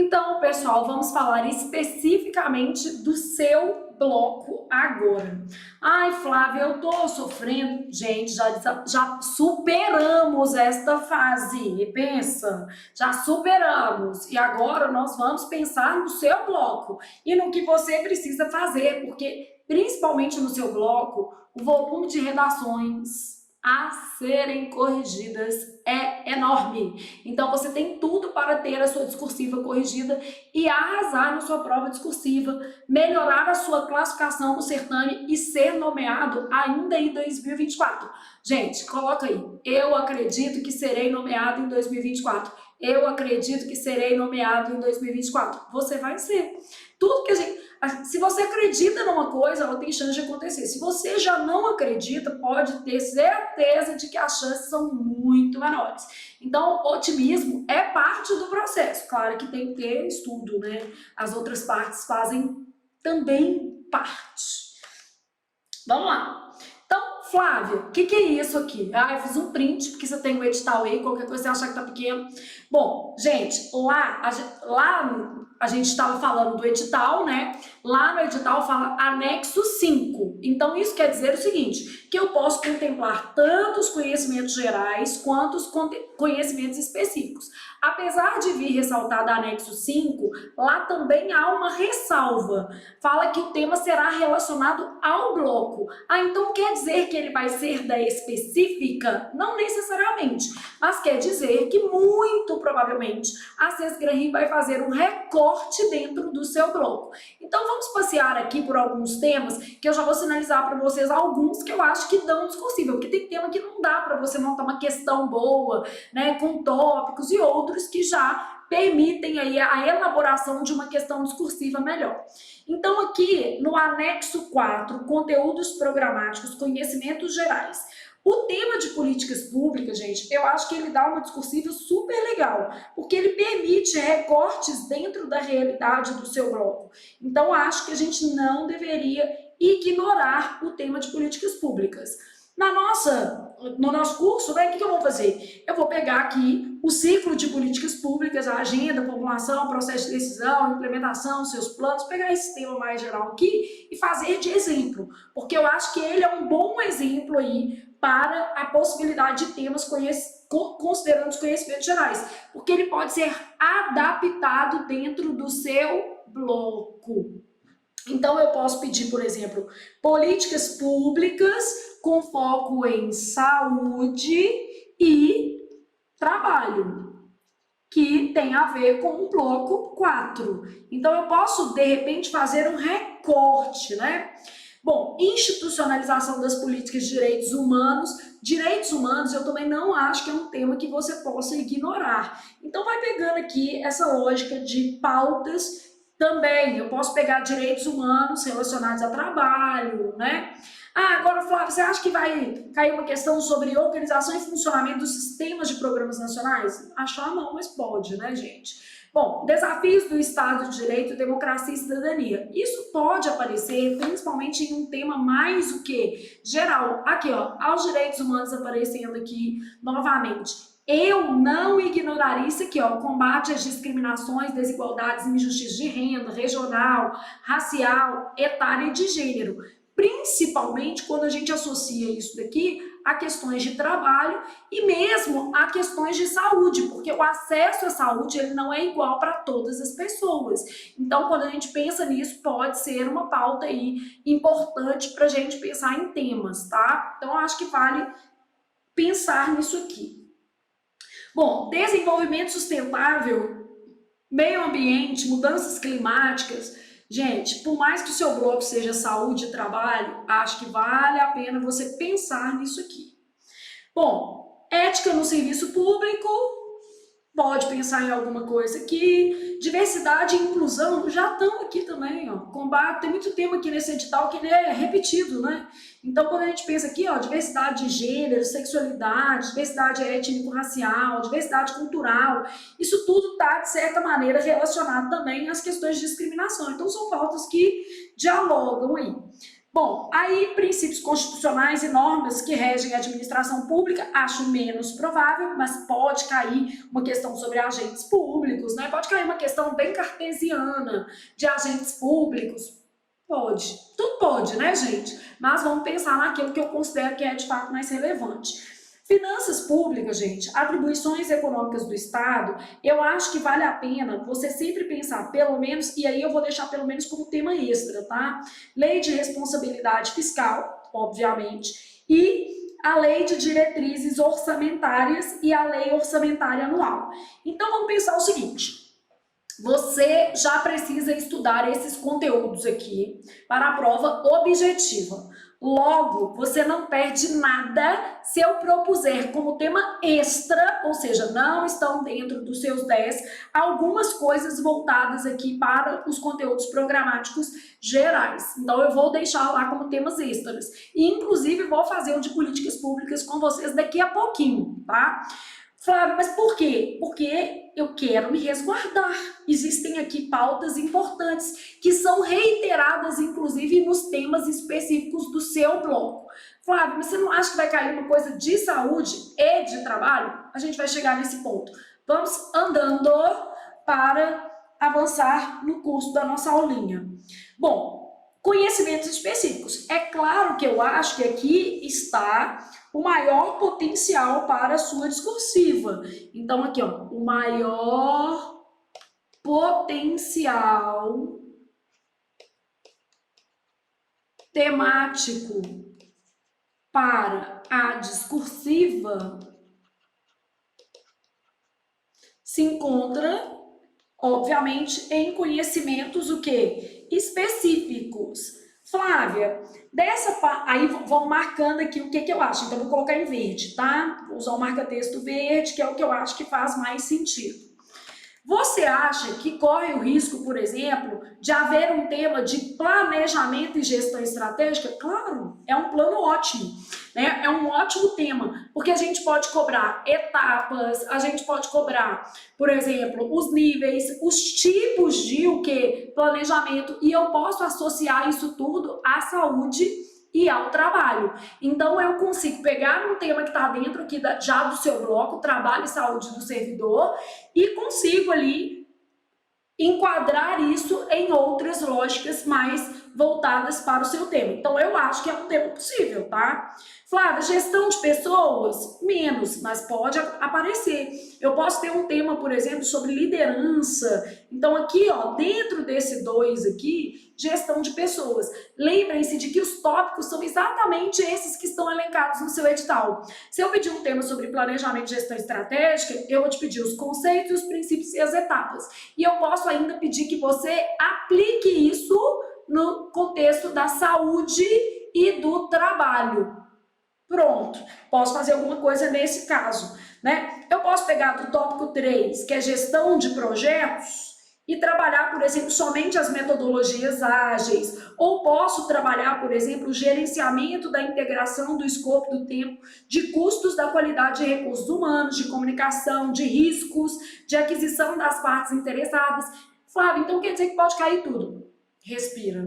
Então, pessoal, vamos falar especificamente do seu bloco agora. Ai, Flávia, eu tô sofrendo. Gente, já superamos esta fase. Pensa, já superamos. E agora nós vamos pensar no seu bloco e no que você precisa fazer, porque principalmente no seu bloco, o volume de redações a serem corrigidas é enorme. Então você tem tudo para ter a sua discursiva corrigida e arrasar na sua prova discursiva, melhorar a sua classificação no certame e ser nomeado ainda em 2024. Gente, coloca aí. Eu acredito que serei nomeado em 2024. Eu acredito que serei nomeado em 2024. Você vai ser. Tudo que a gente... Se você acredita numa coisa, ela tem chance de acontecer. Se você já não acredita, pode ter certeza de que as chances são muito menores. Então, otimismo é parte do processo. Claro que tem que ter estudo, né? As outras partes fazem também parte. Vamos lá. Então, Flávia, o que é isso aqui? Ah, eu fiz um print, porque você tem o edital aí, qualquer coisa você achar que tá pequeno. Bom, gente, lá a gente estava falando do edital, né? Lá no edital fala anexo 5. Então, isso quer dizer o seguinte, que eu posso contemplar tanto os conhecimentos gerais quanto os conhecimentos específicos. Apesar de vir ressaltado anexo 5, lá também há uma ressalva. Fala que o tema será relacionado ao bloco. Ah, então quer dizer que ele vai ser da específica? Não necessariamente, mas quer dizer que muito provavelmente a SESC-GRAHIM vai fazer um recorte dentro do seu bloco. Então vamos passear aqui por alguns temas que eu já vou sinalizar para vocês alguns que eu acho que dão discursível, porque tem tema que não dá para você montar uma questão boa, né, com tópicos e outros que já permitem aí a elaboração de uma questão discursiva melhor. Então aqui no anexo 4, conteúdos programáticos, conhecimentos gerais, o tema de políticas públicas, gente, eu acho que ele dá uma discursiva super legal, porque ele permite recortes dentro da realidade do seu bloco. Então acho que a gente não deveria ignorar o tema de políticas públicas. No nosso curso, né, o que eu vou fazer? Eu vou pegar aqui o ciclo de políticas públicas, a agenda, formulação, processo de decisão, implementação, seus planos, pegar esse tema mais geral aqui e fazer de exemplo, porque eu acho que ele é um bom exemplo aí para a possibilidade de temas considerando os conhecimentos gerais, porque ele pode ser adaptado dentro do seu bloco. Então eu posso pedir, por exemplo, políticas públicas com foco em saúde e trabalho, que tem a ver com o bloco 4. Então eu posso, de repente, fazer um recorte, né? Bom, institucionalização das políticas de direitos humanos. Direitos humanos eu também não acho que é um tema que você possa ignorar. Então vai pegando aqui essa lógica de pautas também. Eu posso pegar direitos humanos relacionados a trabalho, né? Ah, agora, Flávia, você acha que vai cair uma questão sobre organização e funcionamento dos sistemas de programas nacionais? Achar não, mas pode, né, gente? Bom, desafios do Estado de Direito, democracia e cidadania. Isso pode aparecer principalmente em um tema mais o que? Geral. Aqui, ó, aos direitos humanos aparecendo aqui novamente. Eu não ignoraria isso aqui, ó, combate às discriminações, desigualdades e injustiças de renda, regional, racial, etária e de gênero. Principalmente quando a gente associa isso daqui a questões de trabalho e mesmo a questões de saúde, porque o acesso à saúde ele não é igual para todas as pessoas. Então, quando a gente pensa nisso, pode ser uma pauta aí importante para a gente pensar em temas, tá? Então, acho que vale pensar nisso aqui. Bom, desenvolvimento sustentável, meio ambiente, mudanças climáticas. Gente, por mais que o seu bloco seja saúde e trabalho, acho que vale a pena você pensar nisso aqui. Bom, ética no serviço público, pode pensar em alguma coisa aqui. Diversidade e inclusão, já estão aqui também, ó. Combate, tem muito tema aqui nesse edital que ele é repetido, né? Então, quando a gente pensa aqui, ó, diversidade de gênero, sexualidade, diversidade étnico-racial, diversidade cultural, isso tudo está, de certa maneira, relacionado também às questões de discriminação. Então, são pautas que dialogam aí. Bom, aí princípios constitucionais e normas que regem a administração pública, acho menos provável, mas pode cair uma questão sobre agentes públicos, né? Pode cair uma questão bem cartesiana de agentes públicos. Pode, tudo pode, né, gente? Mas vamos pensar naquilo que eu considero que é de fato mais relevante. Finanças públicas, gente, atribuições econômicas do Estado, eu acho que vale a pena você sempre pensar, pelo menos, e aí eu vou deixar pelo menos como tema extra, tá? Lei de responsabilidade fiscal, obviamente, e a lei de diretrizes orçamentárias e a lei orçamentária anual. Então vamos pensar o seguinte: você já precisa estudar esses conteúdos aqui para a prova objetiva. Logo, você não perde nada se eu propuser como tema extra, ou seja, não estão dentro dos seus 10, algumas coisas voltadas aqui para os conteúdos programáticos gerais. Então, eu vou deixar lá como temas extras. E, inclusive, vou fazer o de políticas públicas com vocês daqui a pouquinho, tá? Flávio, mas por quê? Porque eu quero me resguardar. Existem aqui pautas importantes que são reiteradas, inclusive, nos temas específicos do seu bloco. Flávio, mas você não acha que vai cair uma coisa de saúde e de trabalho? A gente vai chegar nesse ponto. Vamos andando para avançar no curso da nossa aulinha. Bom, conhecimentos específicos. É claro que eu acho que aqui está o maior potencial para a sua discursiva. Então, aqui, ó, o maior potencial temático para a discursiva se encontra, obviamente, em conhecimentos o quê? Específicos. Flávia, aí vão marcando aqui o que eu acho. Então, vou colocar em verde, tá? Vou usar o marca-texto verde, que é o que eu acho que faz mais sentido. Você acha que corre o risco, por exemplo, de haver um tema de planejamento e gestão estratégica? Claro, é um plano ótimo, né? É um ótimo tema, porque a gente pode cobrar etapas, a gente pode cobrar, por exemplo, os níveis, os tipos de o que? Planejamento, e eu posso associar isso tudo à saúde e ao trabalho. Então, eu consigo pegar um tema que está dentro aqui já do seu bloco, trabalho e saúde do servidor, e consigo ali enquadrar isso em outras lógicas mais voltadas para o seu tema. Então, eu acho que é um tema possível, tá? Flávia, gestão de pessoas? Menos, mas pode aparecer. Eu posso ter um tema, por exemplo, sobre liderança. Então, aqui, ó, dentro desse 2 aqui, gestão de pessoas. Lembrem-se de que os tópicos são exatamente esses que estão elencados no seu edital. Se eu pedir um tema sobre planejamento e gestão estratégica, eu vou te pedir os conceitos, os princípios e as etapas. E eu posso ainda pedir que você aplique isso no contexto da saúde e do trabalho. Pronto, posso fazer alguma coisa nesse caso, né? Eu posso pegar do tópico 3, que é gestão de projetos, e trabalhar, por exemplo, somente as metodologias ágeis, ou posso trabalhar, por exemplo, o gerenciamento da integração do escopo do tempo, de custos da qualidade de recursos humanos, de comunicação, de riscos, de aquisição das partes interessadas. Flávio, então quer dizer que pode cair tudo. Respira.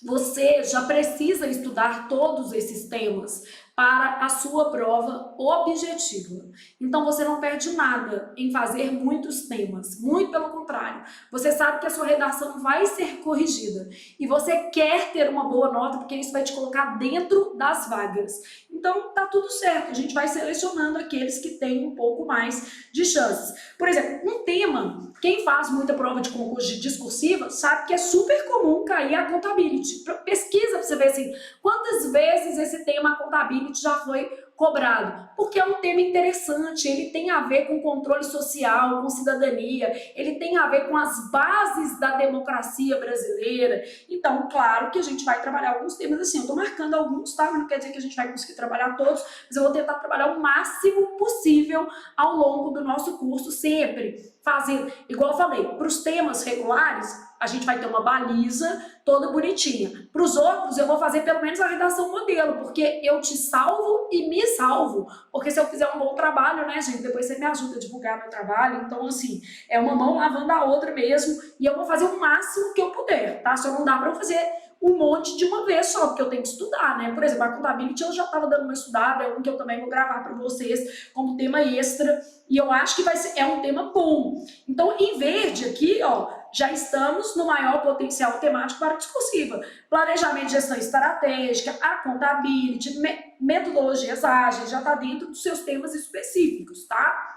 Você já precisa estudar todos esses temas para a sua prova objetiva. Então você não perde nada em fazer muitos temas, muito pelo contrário. Você sabe que a sua redação vai ser corrigida e você quer ter uma boa nota porque isso vai te colocar dentro das vagas. Então tá tudo certo, a gente vai selecionando aqueles que têm um pouco mais de chances. Por exemplo, um tema, quem faz muita prova de concurso de discursiva sabe que é super comum cair a contabilidade. Pesquisa para você ver assim, quantas vezes esse tema contabilidade já foi cobrado, porque é um tema interessante, ele tem a ver com controle social, com cidadania, ele tem a ver com as bases da democracia brasileira. Então, claro que a gente vai trabalhar alguns temas assim, eu tô marcando alguns, tá? Mas não quer dizer que a gente vai conseguir trabalhar todos, mas eu vou tentar trabalhar o máximo possível ao longo do nosso curso, sempre fazendo, igual eu falei, para os temas regulares, a gente vai ter uma baliza toda bonitinha. Para os outros, eu vou fazer pelo menos a redação modelo, porque eu te salvo e me salvo. Porque se eu fizer um bom trabalho, né, gente, depois você me ajuda a divulgar meu trabalho. Então, assim, é uma mão lavando a outra mesmo. E eu vou fazer o máximo que eu puder, tá? Só não dá para eu fazer um monte de uma vez só, porque eu tenho que estudar, né? Por exemplo, a contabilidade eu já estava dando uma estudada, é um que eu também vou gravar para vocês como tema extra, e eu acho que é um tema bom. Então, em verde aqui, ó, já estamos no maior potencial temático para discursiva. Planejamento, gestão estratégica, a contabilidade, metodologias ágeis, já está dentro dos seus temas específicos, tá?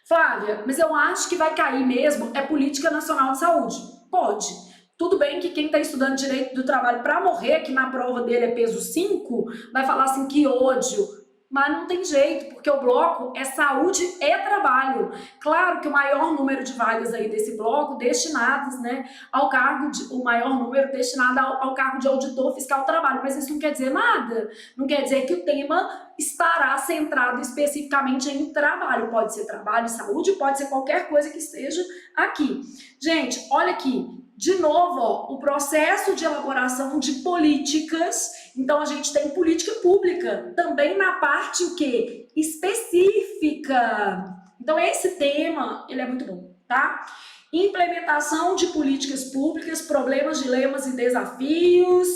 Flávia, mas eu acho que vai cair mesmo é política nacional de saúde. Pode. Tudo bem que quem está estudando direito do trabalho para morrer, que na prova dele é peso 5, vai falar assim, que ódio. Mas não tem jeito, porque o bloco é saúde e trabalho. Claro que o maior número de vagas aí desse bloco destinadas, né, ao cargo o maior número destinado ao cargo de auditor fiscal do trabalho, mas isso não quer dizer nada. Não quer dizer que o tema estará centrado especificamente em trabalho. Pode ser trabalho e saúde, pode ser qualquer coisa que esteja aqui. Gente, olha aqui. De novo, ó, o processo de elaboração de políticas. Então, a gente tem política pública também na parte o quê? Específica. Então, esse tema, ele é muito bom, tá? Implementação de políticas públicas, problemas, dilemas e desafios,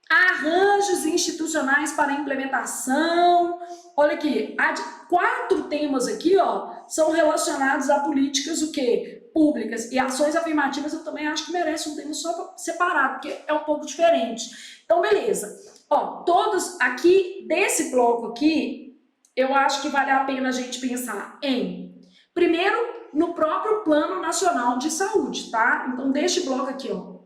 arranjos institucionais para implementação. Olha aqui, 4 temas aqui, ó, são relacionados a políticas o quê? Públicas e ações afirmativas. Eu também acho que merece um tema só separado, porque é um pouco diferente. Então, beleza. Ó, todos aqui, desse bloco aqui, eu acho que vale a pena a gente pensar em, primeiro, no próprio Plano Nacional de Saúde, tá? Então, deste bloco aqui, ó,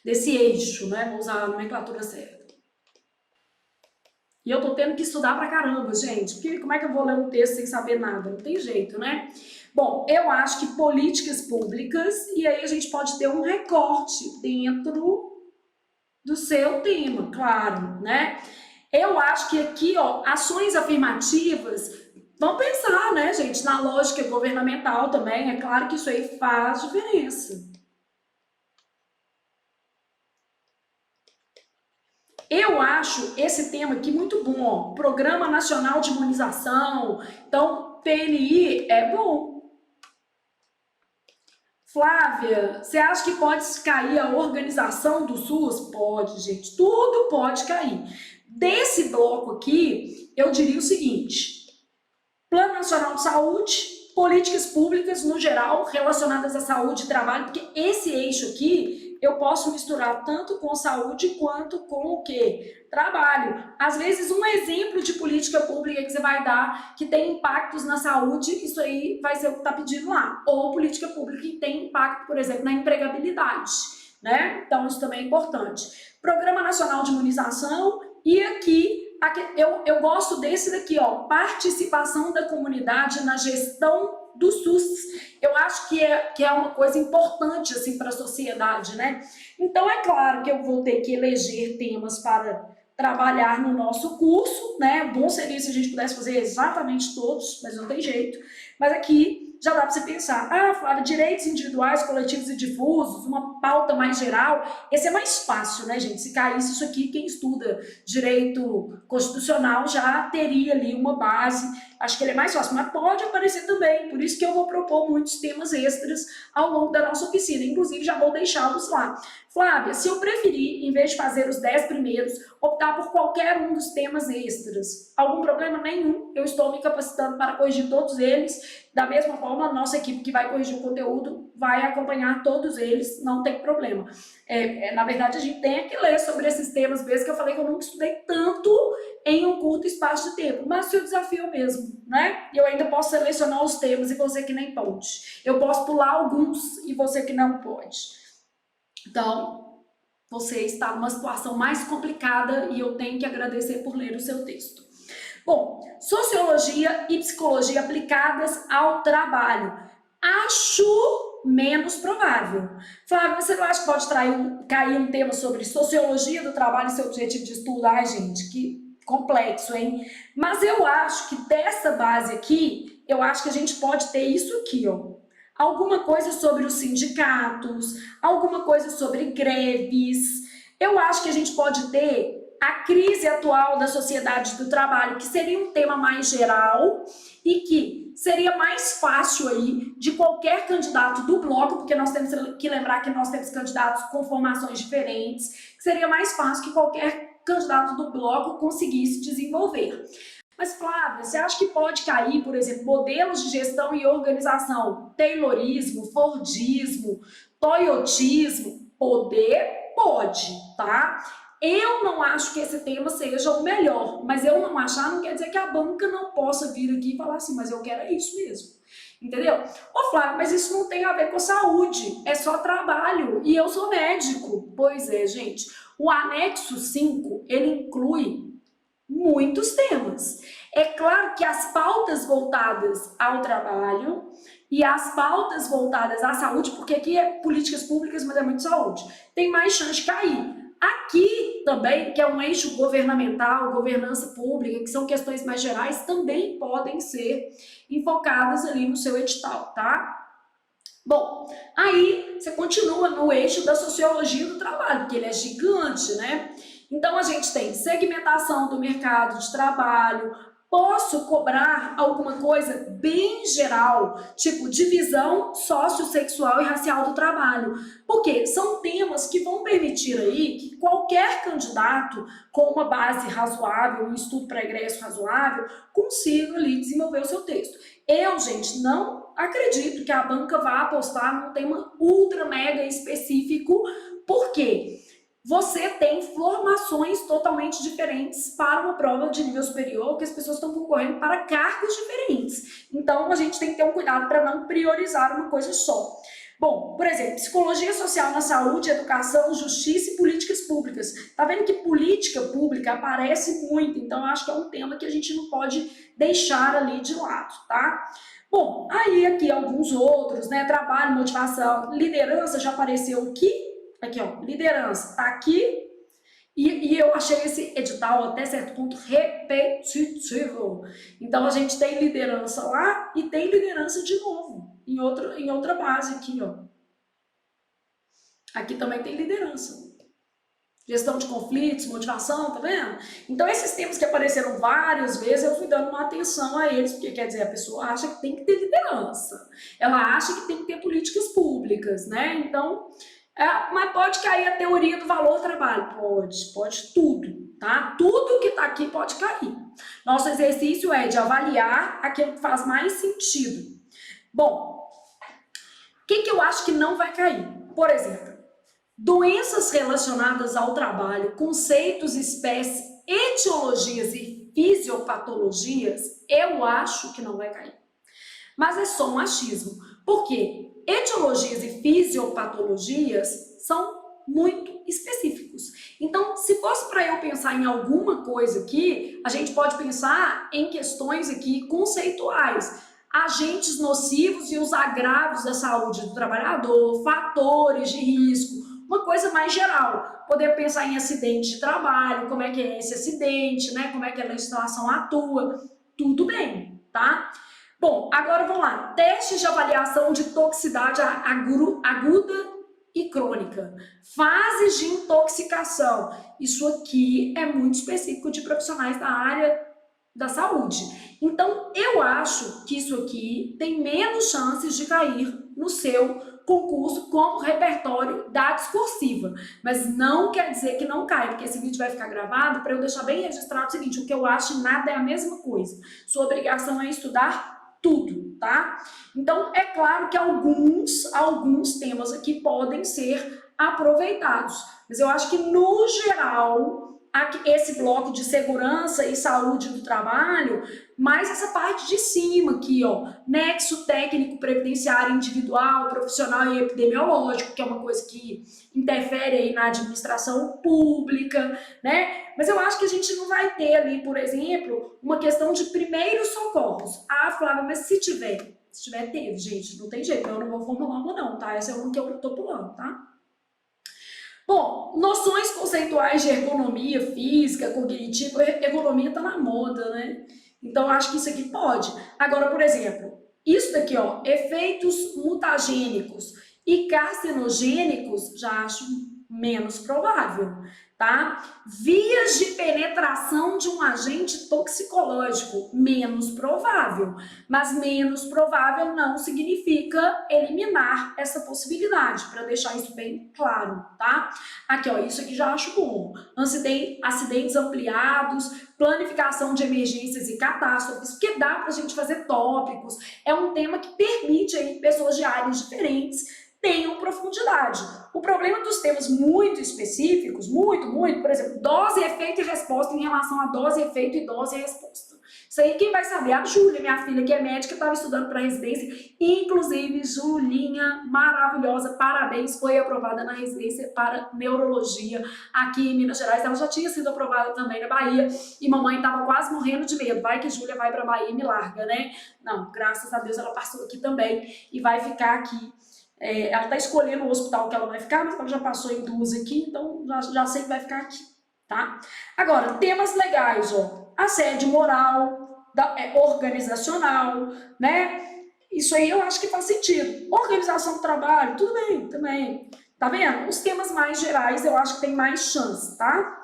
desse eixo, né? Vou usar a nomenclatura certa. E eu tô tendo que estudar pra caramba, gente, porque como é que eu vou ler um texto sem saber nada? Não tem jeito, né? Bom, eu acho que políticas públicas, e aí a gente pode ter um recorte dentro do seu tema, claro, né? Eu acho que aqui, ó, ações afirmativas, vamos pensar, né, gente, na lógica governamental também, é claro que isso aí faz diferença. Eu acho esse tema aqui muito bom, ó, Programa Nacional de Imunização, então PNI é bom. Flávia, você acha que pode cair a organização do SUS? Pode, gente, tudo pode cair. Desse bloco aqui, eu diria o seguinte, Plano Nacional de Saúde, políticas públicas no geral relacionadas à saúde e trabalho, porque esse eixo aqui eu posso misturar tanto com saúde quanto com o quê? Trabalho. Às vezes, um exemplo de política pública que você vai dar que tem impactos na saúde, isso aí vai ser o que está pedindo lá. Ou política pública que tem impacto, por exemplo, na empregabilidade, né? Então, isso também é importante. Programa Nacional de Imunização e aqui eu gosto desse daqui, ó, participação da comunidade na gestão do SUS. Eu acho que é uma coisa importante assim para a sociedade, né? Então é claro que eu vou ter que eleger temas para trabalhar no nosso curso, né? Bom seria se a gente pudesse fazer exatamente todos, mas não tem jeito. Mas aqui já dá para você pensar, Flávia, direitos individuais, coletivos e difusos, uma pauta mais geral, esse é mais fácil, né, gente? Se caísse isso aqui, quem estuda direito constitucional já teria ali uma base, acho que ele é mais fácil, mas pode aparecer também, por isso que eu vou propor muitos temas extras ao longo da nossa oficina, inclusive já vou deixá-los lá. Flávia, se eu preferir, em vez de fazer os 10 primeiros, optar por qualquer um dos temas extras, algum problema nenhum, eu estou me capacitando para corrigir todos eles. Da mesma forma, a nossa equipe que vai corrigir o conteúdo vai acompanhar todos eles, não tem problema. Na verdade, a gente tem que ler sobre esses temas mesmo, que eu falei que eu nunca estudei tanto em um curto espaço de tempo, mas o desafio mesmo, né? Eu ainda posso selecionar os temas e você que nem pode. Eu posso pular alguns e você que não pode. Então, você está numa situação mais complicada e eu tenho que agradecer por ler o seu texto. Bom, sociologia e psicologia aplicadas ao trabalho. Acho menos provável. Flávia, você não acha que pode cair um tema sobre sociologia do trabalho e seu objetivo de estudo? Ai, gente, que complexo, hein? Mas eu acho que dessa base aqui, eu acho que a gente pode ter isso aqui, ó. Alguma coisa sobre os sindicatos, alguma coisa sobre greves. Eu acho que a gente pode ter a crise atual da sociedade do trabalho, que seria um tema mais geral e que seria mais fácil aí de qualquer candidato do bloco, porque nós temos que lembrar que nós temos candidatos com formações diferentes, que seria mais fácil que qualquer candidato do bloco conseguisse desenvolver. Mas, Flávia, você acha que pode cair, por exemplo, modelos de gestão e organização, Taylorismo, Fordismo, Toyotismo? Poder? Pode, tá? Eu não acho que esse tema seja o melhor, mas eu não achar não quer dizer que a banca não possa vir aqui e falar assim, mas eu quero isso mesmo, entendeu? Ô Flávio, mas isso não tem a ver com saúde, é só trabalho e eu sou médico. Pois é, gente, o anexo 5, ele inclui muitos temas. É claro que as pautas voltadas ao trabalho e as pautas voltadas à saúde, porque aqui é políticas públicas, mas é muito saúde, tem mais chance de cair. Aqui também, que é um eixo governamental, governança pública, que são questões mais gerais, também podem ser enfocadas ali no seu edital, tá? Bom, aí você continua no eixo da sociologia do trabalho, porque ele é gigante, né? Então a gente tem segmentação do mercado de trabalho. Posso cobrar alguma coisa bem geral, tipo divisão sociossexual e racial do trabalho. Porque são temas que vão permitir aí que qualquer candidato com uma base razoável, um estudo pregresso razoável, consiga ali desenvolver o seu texto. Eu, gente, não acredito que a banca vá apostar num tema ultra mega específico, por quê? Você tem formações totalmente diferentes para uma prova de nível superior, que as pessoas estão concorrendo para cargos diferentes. Então, a gente tem que ter um cuidado para não priorizar uma coisa só. Bom, por exemplo, psicologia social na saúde, educação, justiça e políticas públicas. Tá vendo que política pública aparece muito, então acho que é um tema que a gente não pode deixar ali de lado, tá? Bom, aí aqui alguns outros, né? Trabalho, motivação, liderança já apareceu aqui. Aqui, ó, liderança, tá aqui. E eu achei esse edital até certo ponto repetitivo. Então a gente tem liderança lá e tem liderança de novo, em outra base aqui, ó. Aqui também tem liderança. Gestão de conflitos, motivação, tá vendo? Então esses temas que apareceram várias vezes, eu fui dando uma atenção a eles, porque quer dizer, a pessoa acha que tem que ter liderança. Ela acha que tem que ter políticas públicas, né? Então... mas pode cair a teoria do valor do trabalho? Pode tudo, tá? Tudo que tá aqui pode cair. Nosso exercício é de avaliar aquilo que faz mais sentido. Bom, o que eu acho que não vai cair? Por exemplo, doenças relacionadas ao trabalho, conceitos, espécies, etiologias e fisiopatologias, eu acho que não vai cair. Mas é só um achismo. Por quê? Etiologias e fisiopatologias são muito específicos. Então, se fosse para eu pensar em alguma coisa aqui, a gente pode pensar em questões aqui conceituais. Agentes nocivos e os agravos da saúde do trabalhador, fatores de risco, uma coisa mais geral. Poder pensar em acidente de trabalho, como é que é esse acidente, né? Como é que a legislação atua, tudo bem, tá? Bom, agora vamos lá. Testes de avaliação de toxicidade aguda e crônica. Fases de intoxicação. Isso aqui é muito específico de profissionais da área da saúde. Então, eu acho que isso aqui tem menos chances de cair no seu concurso como repertório da discursiva. Mas não quer dizer que não cai, porque esse vídeo vai ficar gravado para eu deixar bem registrado o seguinte: o que eu acho nada é a mesma coisa. Sua obrigação é estudar tudo, tá? Então, é claro que alguns temas aqui podem ser aproveitados, mas eu acho que, no geral, esse bloco de segurança e saúde do trabalho, mais essa parte de cima aqui, ó, nexo técnico previdenciário individual, profissional e epidemiológico, que é uma coisa que interfere aí na administração pública, né? Mas eu acho que a gente não vai ter ali, por exemplo, uma questão de primeiros socorros. Ah, Flávia, mas se tiver, teve, gente, não tem jeito, eu não vou formular uma não, tá? Essa é uma que eu tô pulando, tá? Bom, noções conceituais de ergonomia física, cognitiva, ergonomia tá na moda, né? Então, acho que isso aqui pode. Agora, por exemplo, isso daqui, ó, efeitos mutagênicos e carcinogênicos, já acho menos provável. tá? Vias de penetração de um agente toxicológico, menos provável. Mas menos provável não significa eliminar essa possibilidade, para deixar isso bem claro, tá? Aqui, ó, isso aqui já acho bom. Acidentes ampliados, planificação de emergências e catástrofes, porque dá pra gente fazer tópicos. É um tema que permite aí pessoas de áreas diferentes tenham profundidade. O problema dos temas muito específicos, muito, por exemplo, dose, efeito e resposta em relação a dose, efeito e dose e resposta. Isso aí quem vai saber? A Júlia, minha filha, que é médica, estava estudando para residência. Inclusive, Julinha, maravilhosa, parabéns, foi aprovada na residência para neurologia aqui em Minas Gerais. Ela já tinha sido aprovada também na Bahia e mamãe estava quase morrendo de medo. Vai que Júlia vai para Bahia e me larga, né? Não, graças a Deus ela passou aqui também e vai ficar aqui. Ela está escolhendo o hospital que ela vai ficar, mas ela já passou em 2 aqui, então já sei que vai ficar aqui, tá? Agora, temas legais, ó, assédio moral, organizacional, né? Isso aí eu acho que faz sentido. Organização do trabalho, tudo bem, também. Tá vendo? Os temas mais gerais eu acho que tem mais chance, tá?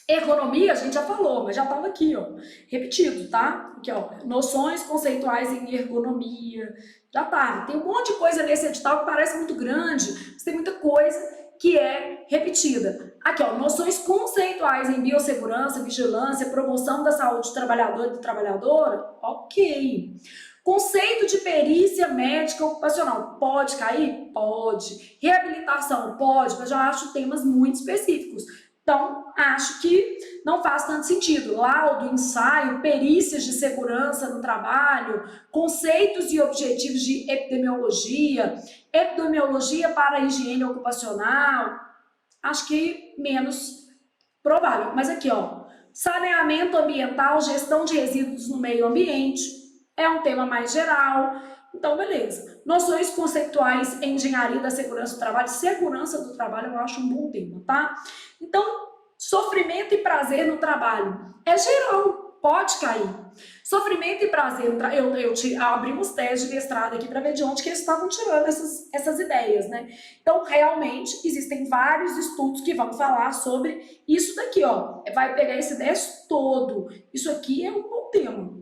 Ergonomia, a gente já falou, mas já estava aqui, ó, repetido, tá? Aqui, ó, noções conceituais em ergonomia, já tá. Tem um monte de coisa nesse edital que parece muito grande, mas tem muita coisa que é repetida. Aqui, ó, noções conceituais em biossegurança, vigilância, promoção da saúde do trabalhador e da trabalhadora, ok. Conceito de perícia médica ocupacional, pode cair? Pode. Reabilitação, pode, mas já acho temas muito específicos. Então, acho que não faz tanto sentido. Laudo, ensaio, perícias de segurança no trabalho, conceitos e objetivos de epidemiologia, epidemiologia para a higiene ocupacional, acho que menos provável. Mas aqui, ó, saneamento ambiental, gestão de resíduos no meio ambiente, é um tema mais geral. Então, beleza. Noções conceituais em engenharia da segurança do trabalho. Segurança do trabalho eu acho um bom tema, tá? Então, sofrimento e prazer no trabalho. É geral, pode cair. Sofrimento e prazer, eu abri uns testes de mestrado aqui para ver de onde que eles estavam tirando essas ideias, né? Então, realmente, existem vários estudos que vão falar sobre isso daqui, ó. Vai pegar esse teste todo. Isso aqui é um bom tema.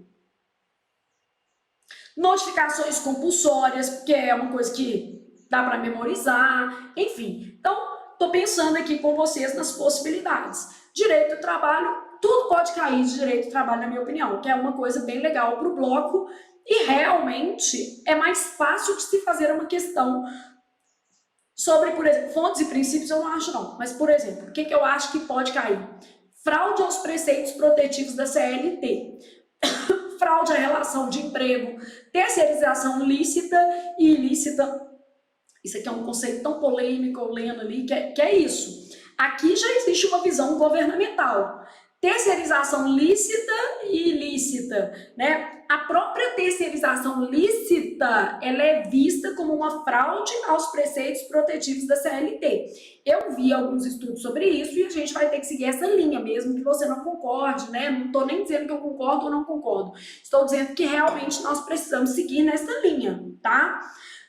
Notificações compulsórias, porque é uma coisa que dá para memorizar, enfim. Então, estou pensando aqui com vocês nas possibilidades. Direito do trabalho, tudo pode cair de direito do trabalho, na minha opinião, que é uma coisa bem legal para o bloco e realmente é mais fácil de se fazer uma questão sobre, por exemplo, fontes e princípios eu não acho não, mas, por exemplo, o que eu acho que pode cair? Fraude aos preceitos protetivos da CLT. Fraude à relação de emprego, terceirização lícita e ilícita. Isso aqui é um conceito tão polêmico, eu lendo ali, que é isso. Aqui já existe uma visão governamental. Terceirização lícita e ilícita, né? A própria terceirização lícita, ela é vista como uma fraude aos preceitos protetivos da CLT. Eu vi alguns estudos sobre isso e a gente vai ter que seguir essa linha, mesmo que você não concorde, né? Não estou nem dizendo que eu concordo ou não concordo. Estou dizendo que realmente nós precisamos seguir nessa linha, tá?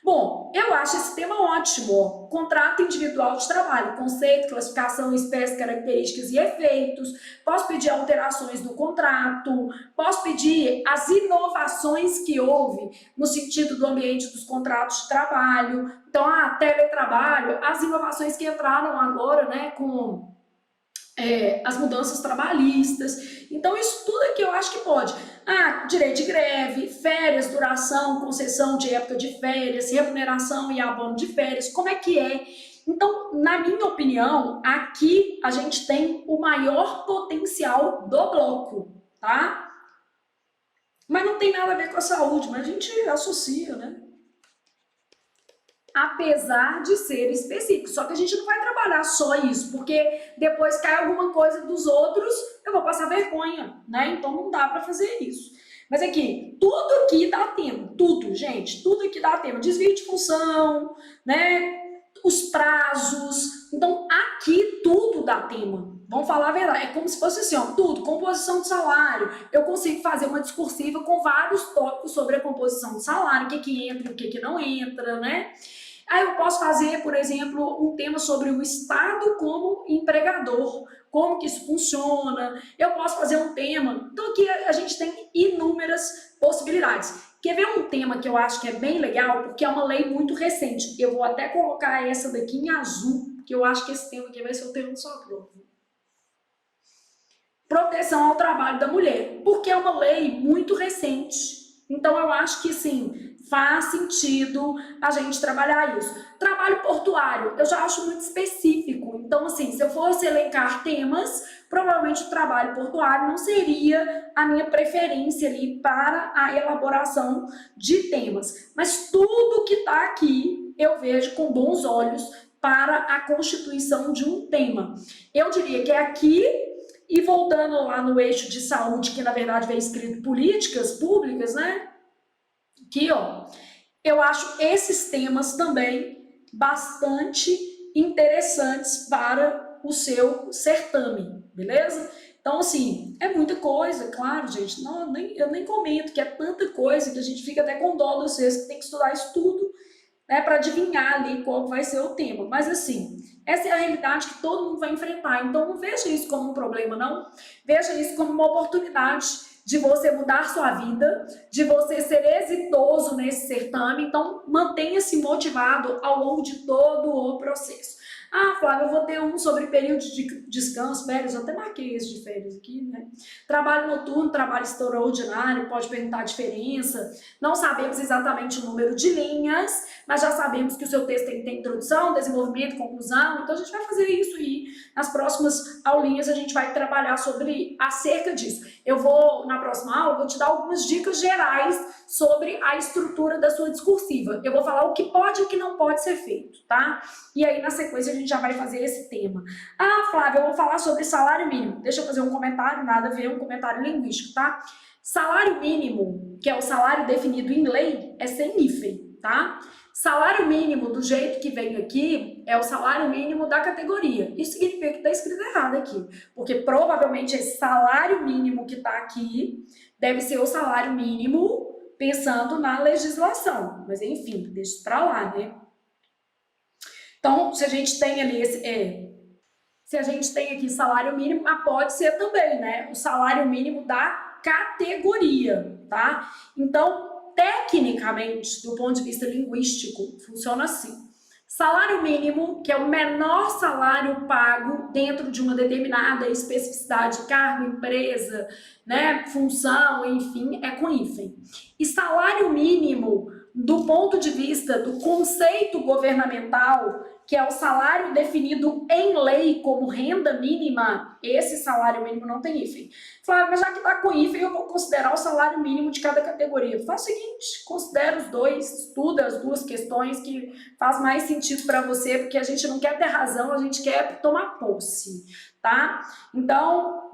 Bom, eu acho esse tema ótimo. Contrato individual de trabalho, conceito, classificação, espécie, características e efeitos. Posso pedir alterações no contrato, posso pedir as inovações que houve no sentido do ambiente dos contratos de trabalho. Então, teletrabalho, as inovações que entraram agora, né, com as mudanças trabalhistas. Então, isso tudo aqui eu acho que pode. Direito de greve, férias, duração, concessão de época de férias, remuneração e abono de férias, como é que é? Então, na minha opinião, aqui a gente tem o maior potencial do bloco, tá? Mas não tem nada a ver com a saúde, mas a gente associa, né? Apesar de ser específico. Só que a gente não vai trabalhar só isso, porque depois cai alguma coisa dos outros, eu vou passar vergonha, né? Então não dá para fazer isso. Mas aqui, tudo aqui dá tema, tudo, gente, tudo aqui dá tema. Desvio de função, né? Os prazos. Então aqui tudo dá tema. Vamos falar a verdade, é como se fosse assim, ó, tudo, composição de salário. Eu consigo fazer uma discursiva com vários tópicos sobre a composição de salário, o que entra e o que não entra, né? Aí eu posso fazer, por exemplo, um tema sobre o Estado como empregador, como que isso funciona. Eu posso fazer um tema. Então aqui a gente tem inúmeras possibilidades. Quer ver um tema que eu acho que é bem legal? Porque é uma lei muito recente. Eu vou até colocar essa daqui em azul, porque eu acho que esse tema aqui vai ser o tema do sua prova. Proteção ao trabalho da mulher, porque é uma lei muito recente. Então eu acho que sim, faz sentido a gente trabalhar isso. Trabalho portuário, eu já acho muito específico. Então, assim, se eu fosse elencar temas, provavelmente o trabalho portuário não seria a minha preferência ali para a elaboração de temas. Mas tudo que está aqui eu vejo com bons olhos para a constituição de um tema. Eu diria que é aqui. E voltando lá no eixo de saúde, que na verdade vem escrito políticas públicas, né? Aqui, ó, eu acho esses temas também bastante interessantes para o seu certame, beleza? Então, assim, é muita coisa, claro, gente. Não, eu nem comento que é tanta coisa que a gente fica até com dó de vocês, que tem que estudar isso tudo, né, para adivinhar ali qual vai ser o tema. Mas, assim, essa é a realidade que todo mundo vai enfrentar. Então, não veja isso como um problema, não. Veja isso como uma oportunidade de você mudar sua vida, de você ser exitoso nesse certame. Então, mantenha-se motivado ao longo de todo o processo. Ah, Flávia, eu vou ter um sobre período de descanso, férias, eu até marquei esse de férias aqui, né? Trabalho noturno, trabalho extraordinário, pode perguntar a diferença. Não sabemos exatamente o número de linhas, mas já sabemos que o seu texto tem que ter introdução, desenvolvimento, conclusão, então a gente vai fazer isso e nas próximas aulinhas a gente vai trabalhar sobre acerca disso. Eu vou, na próxima aula, vou te dar algumas dicas gerais sobre a estrutura da sua discursiva. Eu vou falar o que pode e o que não pode ser feito, tá? E aí, na sequência, a gente já vai fazer esse tema. Ah, Flávia, eu vou falar sobre salário mínimo. Deixa eu fazer um comentário, nada a ver, um comentário linguístico, tá? Salário mínimo, que é o salário definido em lei, é sem hífen, tá? Salário mínimo, do jeito que vem aqui, é o salário mínimo da categoria. Isso significa que está escrito errado aqui, porque provavelmente esse salário mínimo que está aqui deve ser o salário mínimo pensando na legislação. Mas, enfim, deixa isso para lá, né? Então, se a gente tem ali se a gente tem aqui salário mínimo, pode ser também, né? O salário mínimo da categoria, tá? Então, tecnicamente, do ponto de vista linguístico, funciona assim. Salário mínimo, que é o menor salário pago dentro de uma determinada especificidade, cargo, empresa, né, função, enfim, é com hífen. E salário mínimo, do ponto de vista do conceito governamental, que é o salário definido em lei como renda mínima, esse salário mínimo não tem hífen. Flávia, mas já que está com hífen, eu vou considerar o salário mínimo de cada categoria. Faz o seguinte, considera os dois, estuda as duas questões que faz mais sentido para você, porque a gente não quer ter razão, a gente quer tomar posse, tá? Então,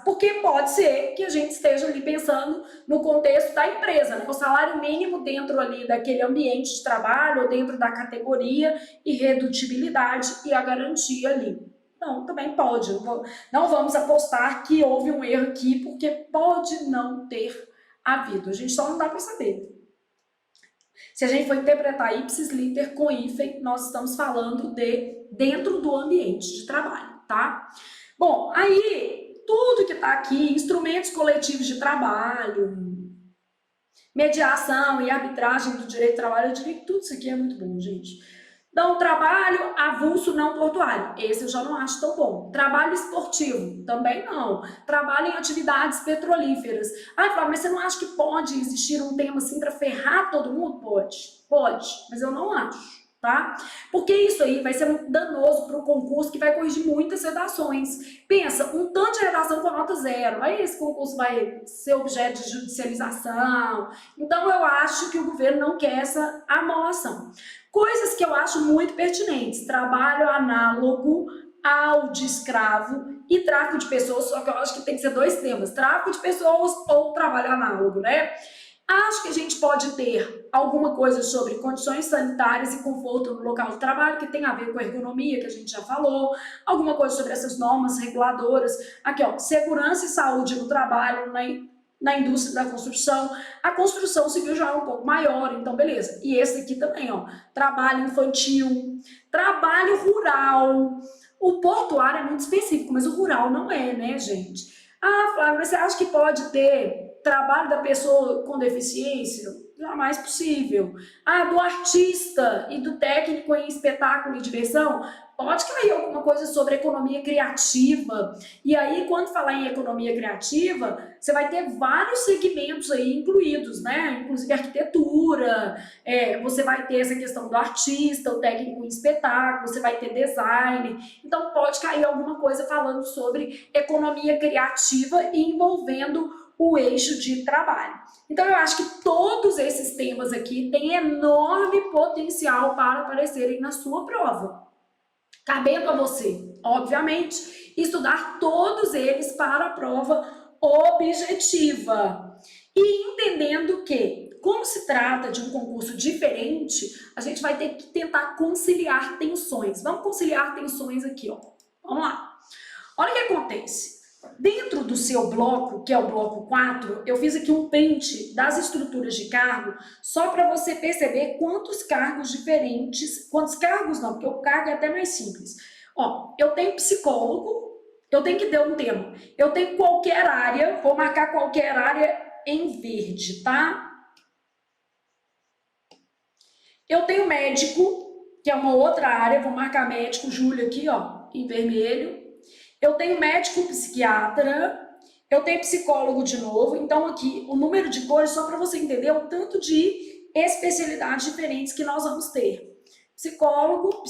porque pode ser que a gente esteja ali pensando no contexto da empresa, né? O salário mínimo dentro ali daquele ambiente de trabalho, ou dentro da categoria, irredutibilidade e a garantia ali. Não, também pode. Não vamos apostar que houve um erro aqui, porque pode não ter havido. A gente só não dá para saber. Se a gente for interpretar ipsis liter com hífen, nós estamos falando de dentro do ambiente de trabalho, tá? Bom, aí tudo que está aqui, instrumentos coletivos de trabalho, mediação e arbitragem do direito de trabalho, eu diria que tudo isso aqui é muito bom, gente. Então, trabalho avulso não portuário, esse eu já não acho tão bom. Trabalho esportivo, também não. Trabalho em atividades petrolíferas. Ah, Flávia, mas você não acha que pode existir um tema assim para ferrar todo mundo? Pode, mas eu não acho. Tá? Porque isso aí vai ser muito danoso para o concurso, que vai corrigir muitas redações. Pensa, um tanto de redação com nota zero, aí esse concurso vai ser objeto de judicialização. Então eu acho que o governo não quer essa amolação. Coisas que eu acho muito pertinentes: trabalho análogo ao de escravo e tráfico de pessoas, só que eu acho que tem que ser dois temas: tráfico de pessoas ou trabalho análogo, né? Acho que a gente pode ter alguma coisa sobre condições sanitárias e conforto no local de trabalho, que tem a ver com a ergonomia, que a gente já falou, alguma coisa sobre essas normas reguladoras. Aqui, ó, segurança e saúde no trabalho, na indústria da construção. A construção civil já é um pouco maior, então beleza. E esse aqui também, ó, trabalho infantil, trabalho rural. O portuário é muito específico, mas o rural não é, né, gente? Ah, Flávia, você acha que pode ter trabalho da pessoa com deficiência? Jamais possível. Ah, do artista e do técnico em espetáculo e diversão? Pode cair alguma coisa sobre economia criativa. E aí, quando falar em economia criativa, você vai ter vários segmentos aí incluídos, né? Inclusive arquitetura, você vai ter essa questão do artista, o técnico em espetáculo, você vai ter design. Então, pode cair alguma coisa falando sobre economia criativa e envolvendo o eixo de trabalho. Então, eu acho que todos esses temas aqui têm enorme potencial para aparecerem na sua prova. Cabendo a você, obviamente, estudar todos eles para a prova objetiva. E entendendo que, como se trata de um concurso diferente, a gente vai ter que tentar conciliar tensões. Vamos conciliar tensões aqui, ó. Vamos lá. Olha o que acontece. Dentro do seu bloco, que é o bloco 4, eu fiz aqui um print das estruturas de cargo, só para você perceber quantos cargos diferentes, quantos cargos não, porque o cargo é até mais simples. Ó, eu tenho psicólogo, eu tenho que ter um tema, eu tenho qualquer área, vou marcar qualquer área em verde, tá? Eu tenho médico, que é uma outra área, vou marcar médico, Júlia aqui, ó, em vermelho. Eu tenho médico psiquiatra, eu tenho psicólogo de novo, então aqui o número de cores só para você entender o tanto de especialidades diferentes que nós vamos ter. Psicólogo,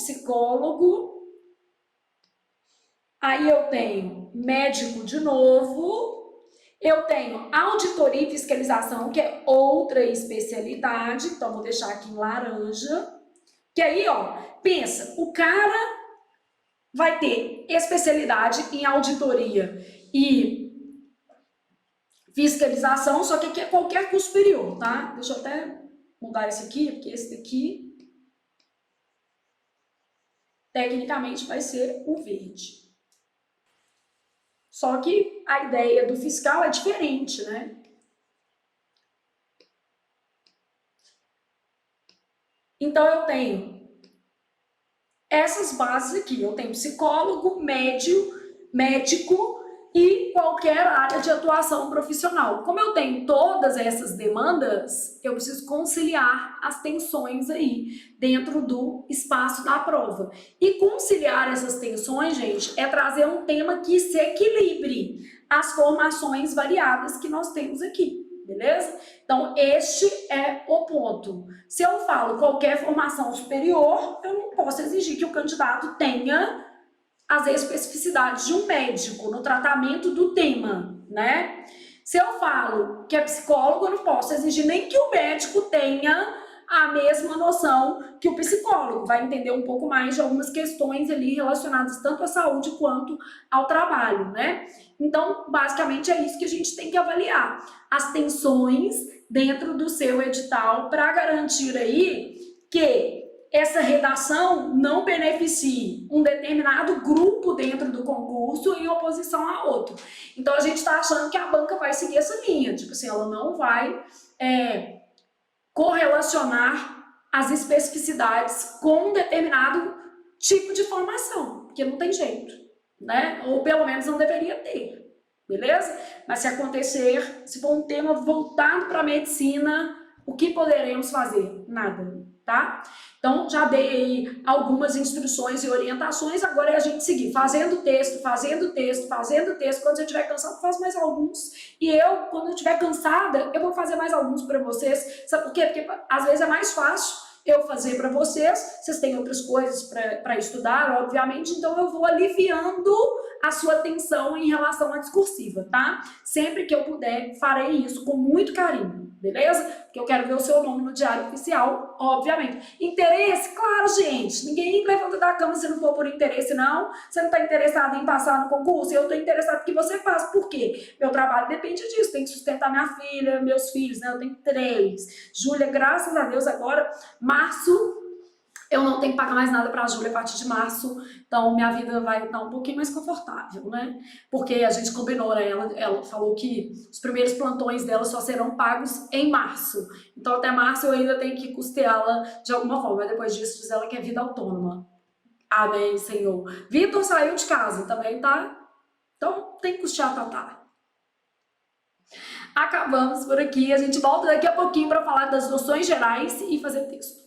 aí eu tenho médico de novo, eu tenho auditoria e fiscalização, que é outra especialidade, então vou deixar aqui em laranja, que aí, ó, pensa, o cara vai ter especialidade em auditoria e fiscalização, só que aqui é qualquer curso superior, tá? Deixa eu até mudar esse aqui, porque esse daqui, tecnicamente, vai ser o verde. Só que a ideia do fiscal é diferente, né? Então, eu tenho essas bases aqui. Eu tenho psicólogo, médico e qualquer área de atuação profissional. Como eu tenho todas essas demandas, eu preciso conciliar as tensões aí dentro do espaço da prova. E conciliar essas tensões, gente, é trazer um tema que se equilibre as formações variadas que nós temos aqui. Beleza? Então, este é o ponto. Se eu falo qualquer formação superior, eu não posso exigir que o candidato tenha as especificidades de um médico no tratamento do tema, né? Se eu falo que é psicólogo, eu não posso exigir nem que o médico tenha a mesma noção que o psicólogo, vai entender um pouco mais de algumas questões ali relacionadas tanto à saúde quanto ao trabalho, né? Então, basicamente é isso que a gente tem que avaliar, as tensões dentro do seu edital para garantir aí que essa redação não beneficie um determinado grupo dentro do concurso em oposição a outro. Então, a gente está achando que a banca vai seguir essa linha, tipo assim, ela não vai correlacionar as especificidades com um determinado tipo de formação, porque não tem jeito, né? Ou pelo menos não deveria ter, beleza? Mas se acontecer, se for um tema voltado para a medicina, o que poderemos fazer? Nada, tá? Então, já dei aí algumas instruções e orientações, agora é a gente seguir fazendo texto. Quando você estiver cansado, faz mais alguns. E eu, quando eu estiver cansada, eu vou fazer mais alguns para vocês. Sabe por quê? Porque às vezes é mais fácil eu fazer para vocês têm outras coisas para estudar, obviamente, então eu vou aliviando a sua atenção em relação à discursiva, tá? Sempre que eu puder, farei isso com muito carinho, beleza? Porque eu quero ver o seu nome no diário oficial, obviamente. Interesse? Claro, gente, ninguém levanta da cama se não for por interesse, não. Você não está interessado em passar no concurso? Eu estou interessado que você faça. Por quê? Meu trabalho depende disso, tem que sustentar minha filha, meus filhos, né? Eu tenho 3. Júlia, graças a Deus, agora, março, Eu não tenho que pagar mais nada para a Júlia a partir de março, então minha vida vai estar um pouquinho mais confortável, né? Porque a gente combinou, né? Ela falou que os primeiros plantões dela só serão pagos em março. Então até março eu ainda tenho que custeá-la de alguma forma, mas depois disso diz ela que é vida autônoma. Amém, Senhor. Vitor saiu de casa também, tá? Então tem que custear a Tatá. Acabamos por aqui. A gente volta daqui a pouquinho para falar das noções gerais e fazer texto.